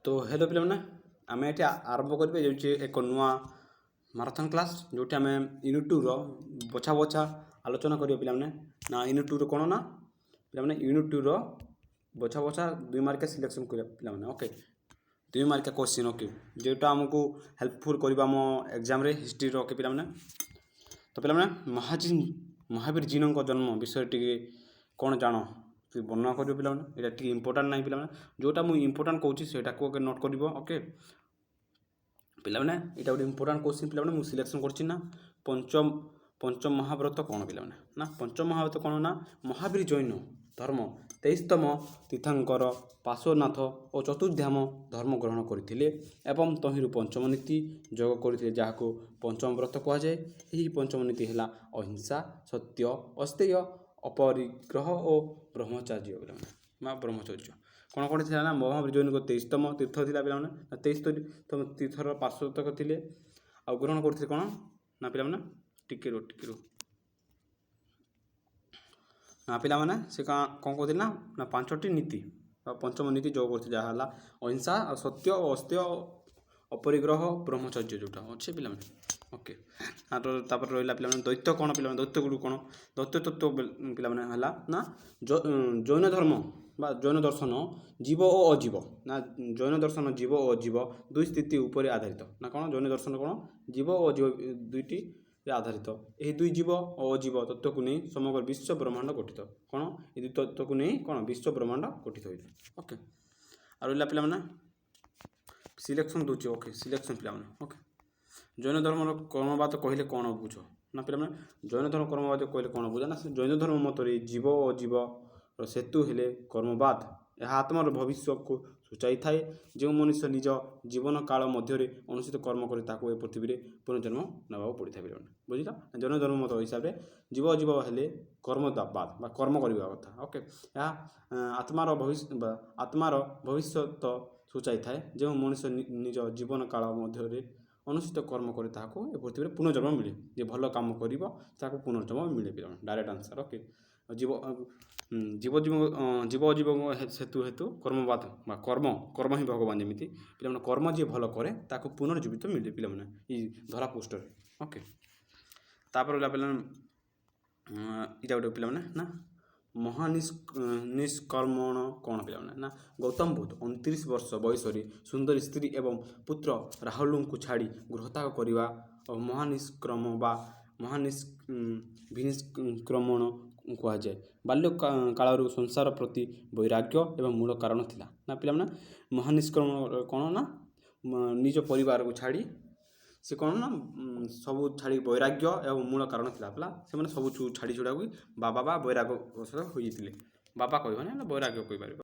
तो हेलो पे आम ये आरंभ करेंगे जो एक नुआ माराथन क्लास जोटी आम यूनिट 2 बछा बछा आलोचना करेंगे पे ना यूनिट 2 कौन ना पे यूनिट 2 बछा बछा 2 मार्क सिलेक्शन कर पे ओके 2 मार्क क्वेश्चन ओके जोटा आमको हेल्पफुल करवा आम एग्जाम हिस्ट्री ओके पे तो पे महावीर जीन जन्म विषय टी कौन जान वर्णना कर पे ये इंपोर्टाट ना पे जोटा मुझे इंपोर्टाट कौन नोट कर ओके पे यहाँ गोटे इंपोर्टाट क्वेश्चन पे मुझे सिलेक्शन करना पंचम महाव्रत कौन पे ना पंचम महाव्रत कौन ना महावीर जैन धर्म 23तम तीर्थंकर पार्श्वनाथ और चतुर्धाम धर्म ग्रहण करते एवं तहिं पंचम नीति जोग करते जहाँ पंचम व्रत कहुए यही पंचम नीति है अहिंसा सत्य अस्तेय अपरिग्रह और ब्रह्मचर्य ब्रह्मचर्य कौन कौन थी ना महावीर जैन को 23तम तीर्थ थी पे 23तम तीर्थर पार्श्वतक थे आ ग्रहण करते कौन ना पे टिके रो ना पे से कौन कहते ना 5टी नीति पंचम नीति जो करते जहाँ अहिंसा सत्य अस्तेय अपरिग्रह ब्रह्मचर्य जोटा अच्छे पे ओके हाँ तो रहा पे दैत्य कौन पे दैत्य गुरु कौन दैत्य तत्व पे ना जैन धर्म बा जैन दर्शन जीव और अजीव ना जैन दर्शन जीव और अजीव दुई स्थिति उपर आधारित ना कौन जैन दर्शन कौन जीव और अजीव दुईटी आधारित यही दुई जीव और अजीव तत्व को नहीं समग्र विश्व ब्रह्मांड गठित कौन ये दुई तत्व को नहीं कौन विश्व ब्रह्मांड गठित होता ओके और रहा पे सिलेक्शन दूचे ओके सिलेक्शन पे ओके जैन धर्म कर्मवाद कहले कौन बुझ ना पे जैन धर्म कर्मवाद कहले कौन बुझा ना जैन धर्म मत जीव और जीव सेतु हेले कर्मवाद यह आत्मार भविष्य को सूचाई थाए जो मनुष्य निज जीवन काल मध्य अनुचित कर्म करे ताको ए पृथ्वी में पुनर्जन्म नवा पड़ी था बुझल जैन धर्म मत हिसाब से जीव जीव हेले कर्मवाद कर्म करने कथा ओके आत्मार भविष्य सूचाई थाए जो मनुष्य निज जीवन काल मध्य अनुचित कर्म करे ताको ए पृथ्वी में पुनर्जन्म मिले जे भल काम कर पुनर्जन्म मिले पे डायरेक्ट आंसर ओके जीव जीव जीव जीव हेतु हेतु कर्मवाद कर्म ही भगवान जमी पे कर्म जी भल कै ताको पुनर्जीवित मिले पे ये धरा पृष्ठ ओके तापर पे इटा गोटे पे ना महानिष्कर्मण कौन पे ना गौतम बुद्ध 29 वर्ष बयस सुंदर स्त्री एवं पुत्र राहुल को छाड़ी गृहत्याग करवा और महानिष्क्रमण कहुए बाल्य काल संसार प्रति वैराग्य एवं मूल कारण थिला ना पे महानिष्क्रमण कौन ना निज परिवार को छाड़ी से कौन ना सब छाड़ी वैराग्य एवं मूल कारण थिला पला से मैंने सब छाड़ी छुड़ा बाबा वैराग्य होते बाबा कह वैराग्य कहीपर